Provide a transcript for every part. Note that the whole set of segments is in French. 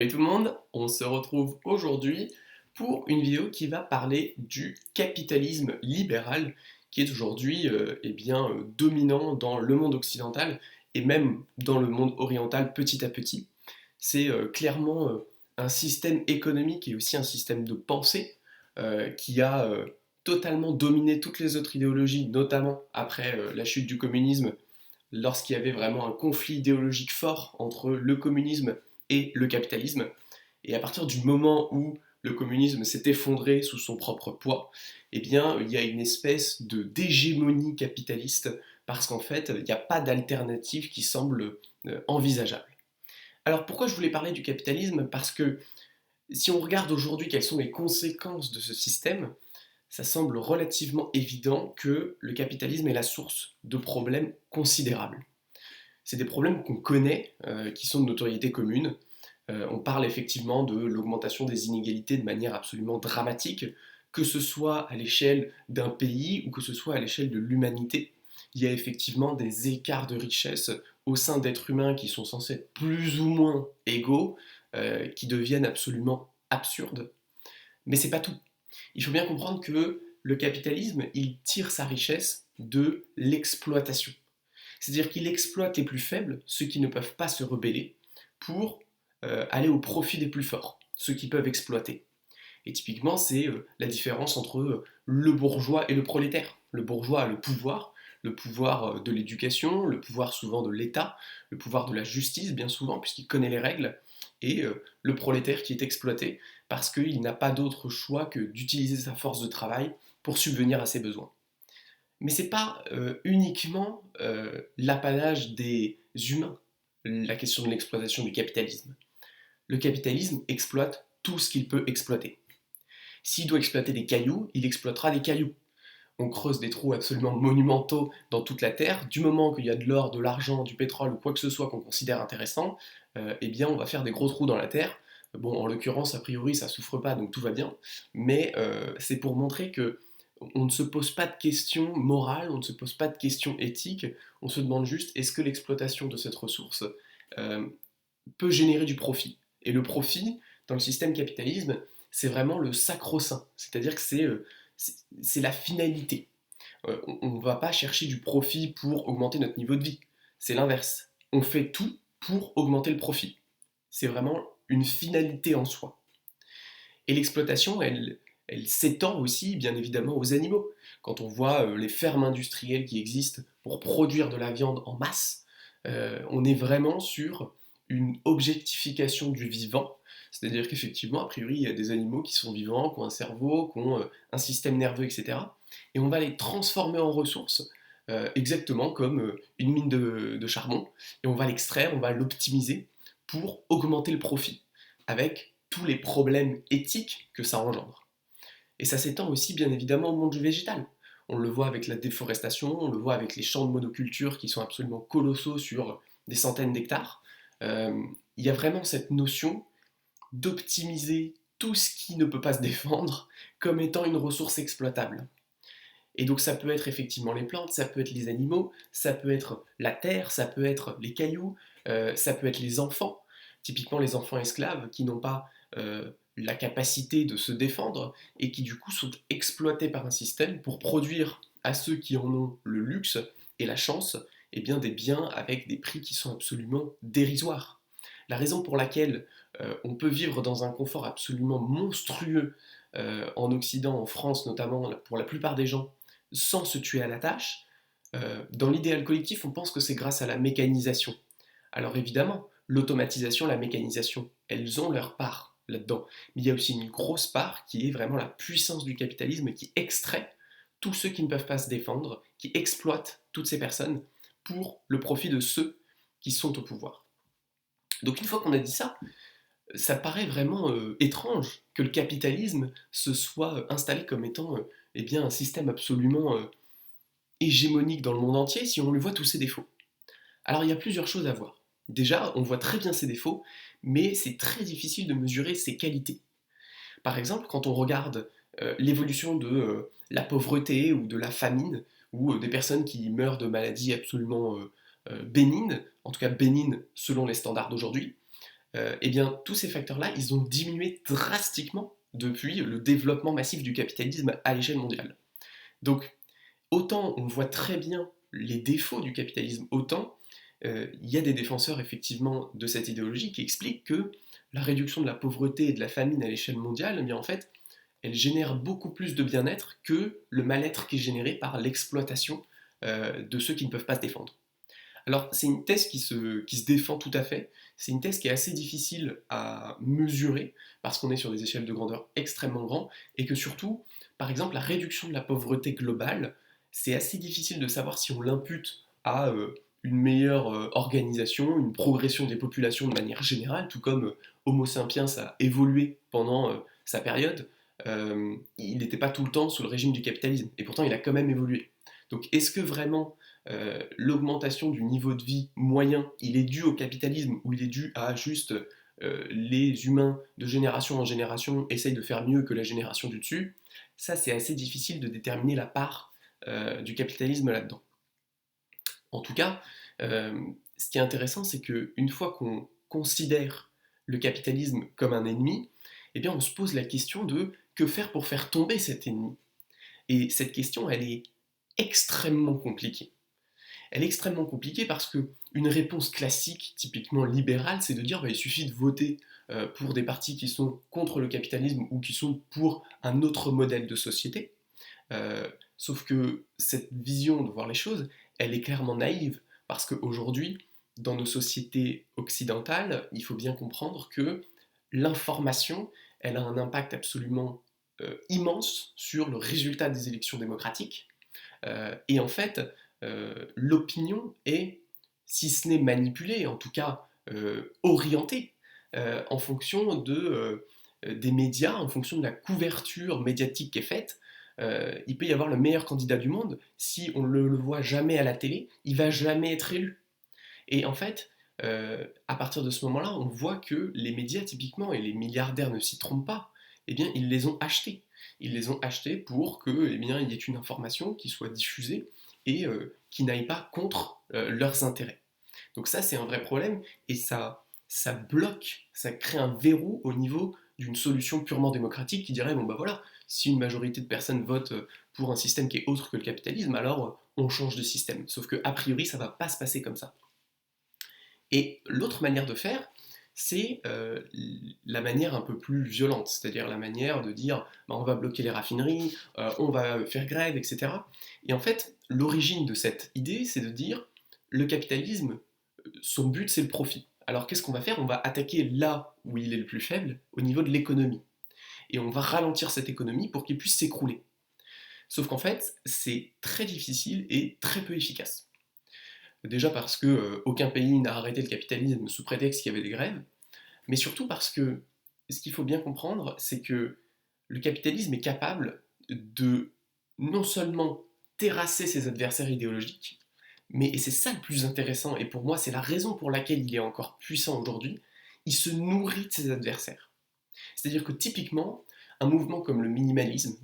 Salut tout le monde, on se retrouve aujourd'hui pour une vidéo qui va parler du capitalisme libéral qui est aujourd'hui dominant dans le monde occidental et même dans le monde oriental petit à petit. C'est clairement un système économique et aussi un système de pensée qui a totalement dominé toutes les autres idéologies, notamment après la chute du communisme, lorsqu'il y avait vraiment un conflit idéologique fort entre le communisme et le capitalisme. Et à partir du moment où le communisme s'est effondré sous son propre poids, eh bien, il y a une espèce de d'hégémonie capitaliste parce qu'en fait, il n'y a pas d'alternative qui semble envisageable. Alors pourquoi je voulais parler du capitalisme? Parce que si on regarde aujourd'hui quelles sont les conséquences de ce système, ça semble relativement évident que le capitalisme est la source de problèmes considérables. C'est des problèmes qu'on connaît, qui sont de notoriété commune. On parle effectivement de l'augmentation des inégalités de manière absolument dramatique, que ce soit à l'échelle d'un pays ou que ce soit à l'échelle de l'humanité. Il y a effectivement des écarts de richesse au sein d'êtres humains qui sont censés être plus ou moins égaux, qui deviennent absolument absurdes. Mais c'est pas tout. Il faut bien comprendre que le capitalisme, il tire sa richesse de l'exploitation. C'est-à-dire qu'il exploite les plus faibles, ceux qui ne peuvent pas se rebeller, pour aller au profit des plus forts, ceux qui peuvent exploiter. Et typiquement, c'est la différence entre le bourgeois et le prolétaire. Le bourgeois a le pouvoir de l'éducation, le pouvoir souvent de l'État, le pouvoir de la justice, bien souvent, puisqu'il connaît les règles, et le prolétaire qui est exploité parce qu'il n'a pas d'autre choix que d'utiliser sa force de travail pour subvenir à ses besoins. Mais c'est pas uniquement l'apanage des humains, la question de l'exploitation du capitalisme. Le capitalisme exploite tout ce qu'il peut exploiter. S'il doit exploiter des cailloux, il exploitera des cailloux. On creuse des trous absolument monumentaux dans toute la Terre. Du moment qu'il y a de l'or, de l'argent, du pétrole ou quoi que ce soit qu'on considère intéressant, eh bien on va faire des gros trous dans la Terre. Bon, en l'occurrence, a priori, ça souffre pas, donc tout va bien. Mais c'est pour montrer que on ne se pose pas de questions morales, on ne se pose pas de questions éthiques, on se demande juste est-ce que l'exploitation de cette ressource euh, peut générer du profit. Et le profit, dans le système capitalisme, c'est vraiment le sacro-saint, c'est-à-dire que c'est la finalité. On ne va pas chercher du profit pour augmenter notre niveau de vie, c'est l'inverse. On fait tout pour augmenter le profit. C'est vraiment une finalité en soi. Et l'exploitation, elle s'étend aussi, bien évidemment, aux animaux. Quand on voit les fermes industrielles qui existent pour produire de la viande en masse, on est vraiment sur une objectification du vivant. C'est-à-dire qu'effectivement, a priori, il y a des animaux qui sont vivants, qui ont un cerveau, qui ont un système nerveux, etc. Et on va les transformer en ressources, exactement comme une mine de charbon. Et on va l'extraire, on va l'optimiser pour augmenter le profit, avec tous les problèmes éthiques que ça engendre. Et ça s'étend aussi bien évidemment au monde du végétal. On le voit avec la déforestation, on le voit avec les champs de monoculture qui sont absolument colossaux sur des centaines d'hectares. Il y a vraiment cette notion d'optimiser tout ce qui ne peut pas se défendre comme étant une ressource exploitable. Et donc ça peut être effectivement les plantes, ça peut être les animaux, ça peut être la terre, ça peut être les cailloux, ça peut être les enfants, typiquement les enfants esclaves qui n'ont pas la capacité de se défendre et qui du coup sont exploités par un système pour produire à ceux qui en ont le luxe et la chance eh bien, des biens avec des prix qui sont absolument dérisoires. La raison pour laquelle on peut vivre dans un confort absolument monstrueux en Occident, en France notamment, pour la plupart des gens, sans se tuer à la tâche, dans l'idéal collectif, on pense que c'est grâce à la mécanisation. Alors évidemment, l'automatisation, la mécanisation, elles ont leur part là-dedans. Mais il y a aussi une grosse part qui est vraiment la puissance du capitalisme qui extrait tous ceux qui ne peuvent pas se défendre, qui exploitent toutes ces personnes pour le profit de ceux qui sont au pouvoir. Donc une fois qu'on a dit ça, ça paraît vraiment étrange que le capitalisme se soit installé comme étant eh bien, un système absolument hégémonique dans le monde entier si on lui voit tous ses défauts. Alors il y a plusieurs choses à voir. Déjà, on voit très bien ses défauts, mais c'est très difficile de mesurer ses qualités. Par exemple, quand on regarde l'évolution de la pauvreté ou de la famine, ou des personnes qui meurent de maladies absolument bénignes, en tout cas bénignes selon les standards d'aujourd'hui, eh bien tous ces facteurs-là, ils ont diminué drastiquement depuis le développement massif du capitalisme à l'échelle mondiale. Donc autant on voit très bien les défauts du capitalisme, autant il y a des défenseurs effectivement de cette idéologie qui expliquent que la réduction de la pauvreté et de la famine à l'échelle mondiale, eh bien en fait, elle génère beaucoup plus de bien-être que le mal-être qui est généré par l'exploitation de ceux qui ne peuvent pas se défendre. Alors, c'est une thèse qui se défend tout à fait. C'est une thèse qui est assez difficile à mesurer parce qu'on est sur des échelles de grandeur extrêmement grandes et que surtout, par exemple, la réduction de la pauvreté globale, c'est assez difficile de savoir si on l'impute à une meilleure organisation, une progression des populations de manière générale, tout comme Homo sapiens a évolué pendant sa période. Il n'était pas tout le temps sous le régime du capitalisme et pourtant il a quand même évolué. Donc, est-ce que vraiment l'augmentation du niveau de vie moyen, il est dû au capitalisme ou il est dû à juste les humains de génération en génération essayent de faire mieux que la génération du dessus? Ça, c'est assez difficile de déterminer la part du capitalisme là-dedans. En tout cas, ce qui est intéressant, c'est qu'une fois qu'on considère le capitalisme comme un ennemi, eh bien on se pose la question de que faire pour faire tomber cet ennemi. Et cette question, elle est extrêmement compliquée. Elle est extrêmement compliquée parce que une réponse classique, typiquement libérale, c'est de dire bah, il suffit de voter pour des partis qui sont contre le capitalisme ou qui sont pour un autre modèle de société. Sauf que cette vision de voir les choses, elle est clairement naïve parce qu'aujourd'hui, dans nos sociétés occidentales, il faut bien comprendre que l'information, elle a un impact absolument immense sur le résultat des élections démocratiques. Et en fait, l'opinion est, si ce n'est manipulée, en tout cas orientée en fonction des médias, en fonction de la couverture médiatique qui est faite. Il peut y avoir le meilleur candidat du monde, si on ne le voit jamais à la télé, il va jamais être élu. Et en fait, à partir de ce moment-là, on voit que les médias, typiquement, et les milliardaires ne s'y trompent pas, eh bien, ils les ont achetés. Ils les ont achetés pour que, eh bien, il y ait une information qui soit diffusée et qui n'aille pas contre leurs intérêts. Donc ça, c'est un vrai problème et ça bloque, ça crée un verrou au niveau d'une solution purement démocratique qui dirait, bon bah voilà, si une majorité de personnes votent pour un système qui est autre que le capitalisme, alors on change de système. Sauf que a priori, ça ne va pas se passer comme ça. Et l'autre manière de faire, c'est la manière un peu plus violente, c'est-à-dire la manière de dire bah, on va bloquer les raffineries, on va faire grève, etc. Et en fait, l'origine de cette idée, c'est de dire le capitalisme, son but c'est le profit. Alors qu'est-ce qu'on va faire? On va attaquer là où il est le plus faible, au niveau de l'économie. Et on va ralentir cette économie pour qu'il puisse s'écrouler. Sauf qu'en fait, c'est très difficile et très peu efficace. Déjà parce que aucun pays n'a arrêté le capitalisme sous prétexte qu'il y avait des grèves, mais surtout parce que ce qu'il faut bien comprendre, c'est que le capitalisme est capable de non seulement terrasser ses adversaires idéologiques, mais, et c'est ça le plus intéressant, et pour moi c'est la raison pour laquelle il est encore puissant aujourd'hui, il se nourrit de ses adversaires. C'est-à-dire que typiquement, un mouvement comme le minimalisme,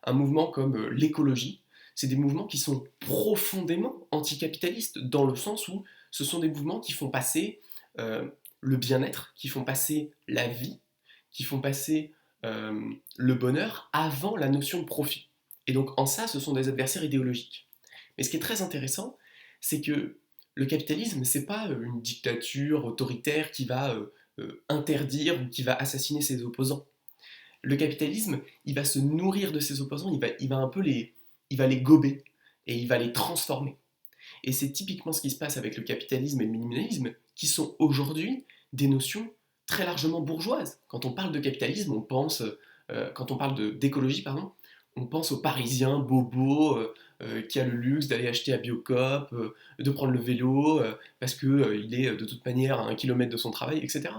un mouvement comme l'écologie, c'est des mouvements qui sont profondément anticapitalistes dans le sens où ce sont des mouvements qui font passer le bien-être, qui font passer la vie, qui font passer le bonheur avant la notion de profit. Et donc en ça, ce sont des adversaires idéologiques. Mais ce qui est très intéressant, c'est que le capitalisme, c'est pas une dictature autoritaire qui va interdire ou qui va assassiner ses opposants. Le capitalisme, il va se nourrir de ses opposants, il va un peu il va les gober et il va les transformer. Et c'est typiquement ce qui se passe avec le capitalisme et le minimalisme, qui sont aujourd'hui des notions très largement bourgeoises. Quand on parle de capitalisme, on pense, quand on parle d'écologie, pardon, on pense au Parisien bobo qui a le luxe d'aller acheter à Biocop, de prendre le vélo parce qu'il est de toute manière à 1 kilomètre de son travail, etc.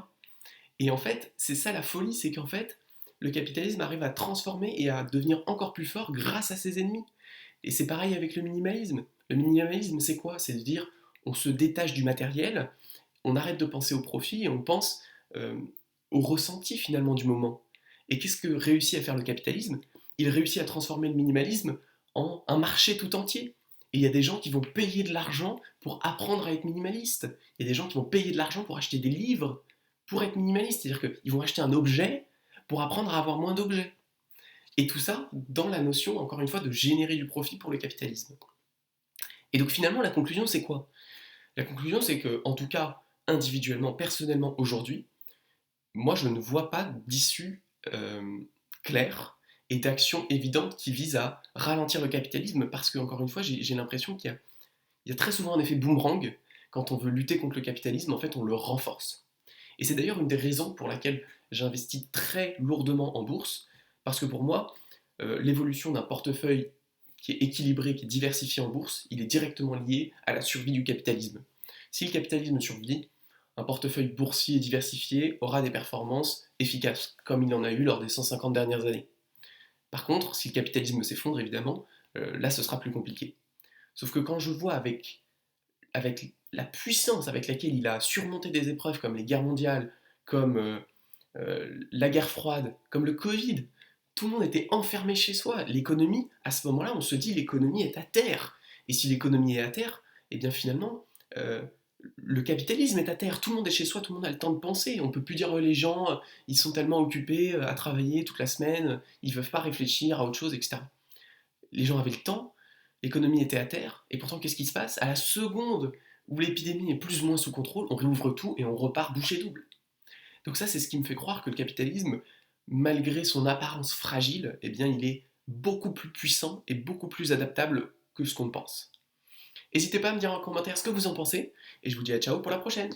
Et en fait, c'est ça la folie, c'est qu'en fait, le capitalisme arrive à transformer et à devenir encore plus fort grâce à ses ennemis. Et c'est pareil avec le minimalisme. Le minimalisme, c'est quoi? C'est de dire, on se détache du matériel, on arrête de penser au profit et on pense euh, au ressenti finalement du moment. Et qu'est-ce que réussit à faire le capitalisme? Il réussit à transformer le minimalisme en un marché tout entier. Et il y a des gens qui vont payer de l'argent pour apprendre à être minimaliste. Il y a des gens qui vont payer de l'argent pour acheter des livres pour être minimaliste, c'est-à-dire qu'ils vont acheter un objet pour apprendre à avoir moins d'objets. Et tout ça dans la notion, encore une fois, de générer du profit pour le capitalisme. Et donc finalement, la conclusion, c'est quoi? La conclusion, c'est que, en tout cas, individuellement, personnellement, aujourd'hui, moi, je ne vois pas d'issue claire et d'action évidente qui vise à ralentir le capitalisme, parce que, encore une fois, j'ai l'impression qu'il y a très souvent un effet boomerang. Quand on veut lutter contre le capitalisme, en fait, on le renforce. Et c'est d'ailleurs une des raisons pour laquelle j'investis très lourdement en bourse, parce que pour moi, l'évolution d'un portefeuille qui est équilibré, qui est diversifié en bourse, il est directement lié à la survie du capitalisme. Si le capitalisme survit, un portefeuille boursier diversifié aura des performances efficaces, comme il en a eu lors des 150 dernières années. Par contre, si le capitalisme s'effondre, évidemment, là ce sera plus compliqué. Sauf que quand je vois avec la puissance avec laquelle il a surmonté des épreuves comme les guerres mondiales, comme la guerre froide, comme le Covid, tout le monde était enfermé chez soi. L'économie, à ce moment-là, on se dit l'économie est à terre. Et si l'économie est à terre, eh bien finalement, euh, le capitalisme est à terre. Tout le monde est chez soi, tout le monde a le temps de penser. On ne peut plus dire les gens, ils sont tellement occupés à travailler toute la semaine, ils ne peuvent pas réfléchir à autre chose, etc. Les gens avaient le temps, l'économie était à terre, et pourtant qu'est-ce qui se passe? À la seconde où l'épidémie est plus ou moins sous contrôle, on réouvre tout et on repart bouchée double. Donc ça, c'est ce qui me fait croire que le capitalisme, malgré son apparence fragile, eh bien, il est beaucoup plus puissant et beaucoup plus adaptable que ce qu'on pense. N'hésitez pas à me dire en commentaire ce que vous en pensez, et je vous dis à ciao pour la prochaine.